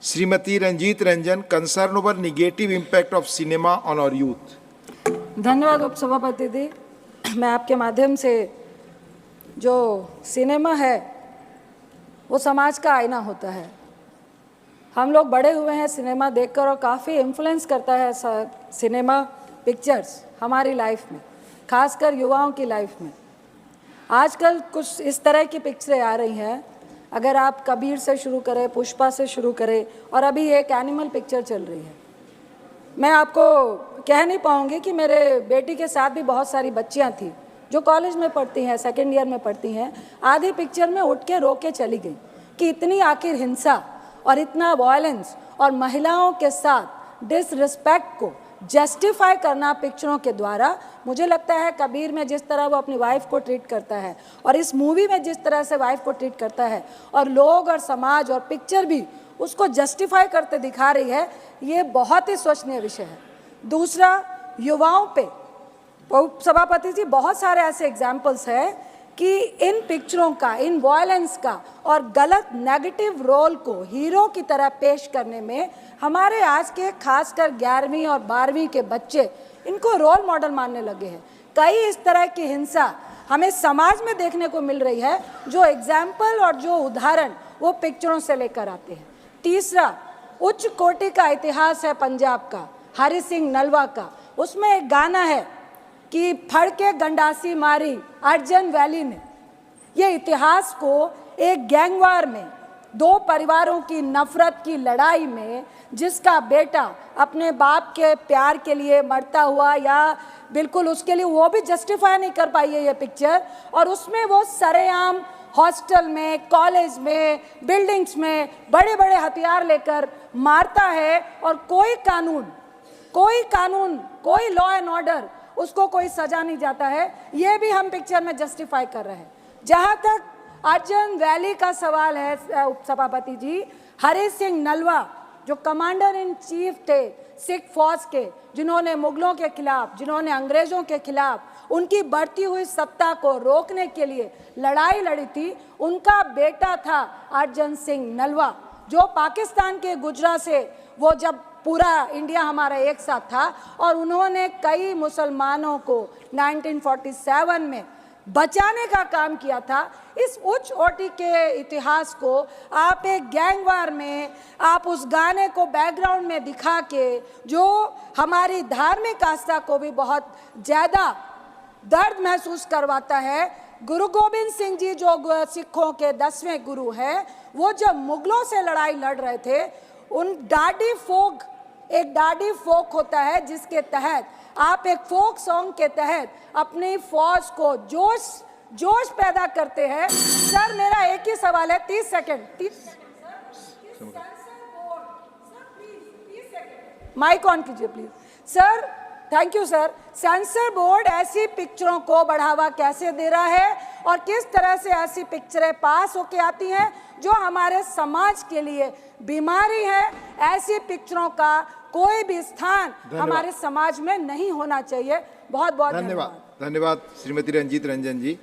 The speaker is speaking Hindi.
Shrimati Ranjit Ranjan, concern over negative impact of cinema on our youth. धन्यवाद उपसभापति जी। मैं आपके माध्यम से, जो सिनेमा है वो समाज का आईना होता है। हम लोग बड़े हुए हैं सिनेमा देखकर और काफ़ी इन्फ्लुएंस करता है सिनेमा पिक्चर्स हमारी लाइफ में, खासकर युवाओं की लाइफ में। आजकल कुछ इस तरह की पिक्चरें आ रही हैं, अगर आप कबीर से शुरू करें, पुष्पा से शुरू करें, और अभी एक एनिमल पिक्चर चल रही है। मैं आपको कह नहीं पाऊँगी कि मेरे बेटी के साथ भी बहुत सारी बच्चियाँ थी जो कॉलेज में पढ़ती हैं, सेकेंड ईयर में पढ़ती हैं। आधी पिक्चर में उठ के रो के चली गई कि इतनी आखिर हिंसा और इतना वायलेंस और महिलाओं के साथ डिसरिस्पेक्ट को जस्टिफाई करना पिक्चरों के द्वारा, मुझे लगता है कबीर में जिस तरह वो अपनी वाइफ को ट्रीट करता है और इस मूवी में जिस तरह से वाइफ को ट्रीट करता है, और लोग और समाज और पिक्चर भी उसको जस्टिफाई करते दिखा रही है, ये बहुत ही सोचनीय विषय है। दूसरा, युवाओं पे सभापति जी बहुत सारे ऐसे एग्जाम्पल्स हैं कि इन पिक्चरों का, इन वायलेंस का और गलत नेगेटिव रोल को हीरो की तरह पेश करने में हमारे आज के खासकर 11वीं और 12वीं के बच्चे इनको रोल मॉडल मानने लगे हैं। कई इस तरह की हिंसा हमें समाज में देखने को मिल रही है, जो एग्जाम्पल और जो उदाहरण वो पिक्चरों से लेकर आते हैं। तीसरा, उच्च कोटि का इतिहास है पंजाब का, हरि सिंह नलवा का। उसमें एक गाना है कि फड़ के गंडासी मारी अर्जन वैली ने। ये इतिहास को एक गैंगवार में, दो परिवारों की नफरत की लड़ाई में, जिसका बेटा अपने बाप के प्यार के लिए मरता हुआ, या बिल्कुल उसके लिए वो भी जस्टिफाई नहीं कर पाई है ये पिक्चर, और उसमें वो सरेआम हॉस्टल में, कॉलेज में, बिल्डिंग्स में बड़े बड़े हथियार लेकर मारता है, और कोई कानून, कोई लॉ एंड ऑर्डर, उसको कोई सजा नहीं जाता है। ये भी हम पिक्चर में जस्टिफाई कर रहे हैं। जहाँ तक अर्जन वैली का सवाल है उपसभापति जी, हरि सिंह नलवा जो कमांडर इन चीफ थे सिख फौज के, जिन्होंने मुगलों के खिलाफ, जिन्होंने अंग्रेजों के खिलाफ उनकी बढ़ती हुई सत्ता को रोकने के लिए लड़ाई लड़ी थी, उनका बेटा था अर्जन सिंह नलवा, जो पाकिस्तान के गुजरात से, वो जब पूरा इंडिया हमारा एक साथ था, और उन्होंने कई मुसलमानों को 1947 में बचाने का काम किया था। इस उच्च कोटि के इतिहास को आप एक गैंगवार में, आप उस गाने को बैकग्राउंड में दिखा के, जो हमारी धार्मिक आस्था को भी बहुत ज़्यादा दर्द महसूस करवाता है। गुरु गोबिंद सिंह जी जो सिखों के 10वें गुरु हैं, वो जब मुगलों से लड़ाई लड़ रहे थे, उन एक डाडी फोक होता है जिसके तहत आप एक फोक सॉन्ग के तहत अपनी फौज को जोश पैदा करते हैं। सर, मेरा एक ही सवाल है, 30 सेकंड माइक ऑन कीजिए please. Sir, thank you sir. Sensor board ऐसी पिक्चरों को बढ़ावा कैसे दे रहा है, और किस तरह से ऐसी पिक्चरें पास होके आती हैं जो हमारे समाज के लिए बीमारी है? ऐसी पिक्चरों का कोई भी स्थान हमारे समाज में नहीं होना चाहिए। बहुत बहुत धन्यवाद। धन्यवाद श्रीमती रंजीत रंजन जी।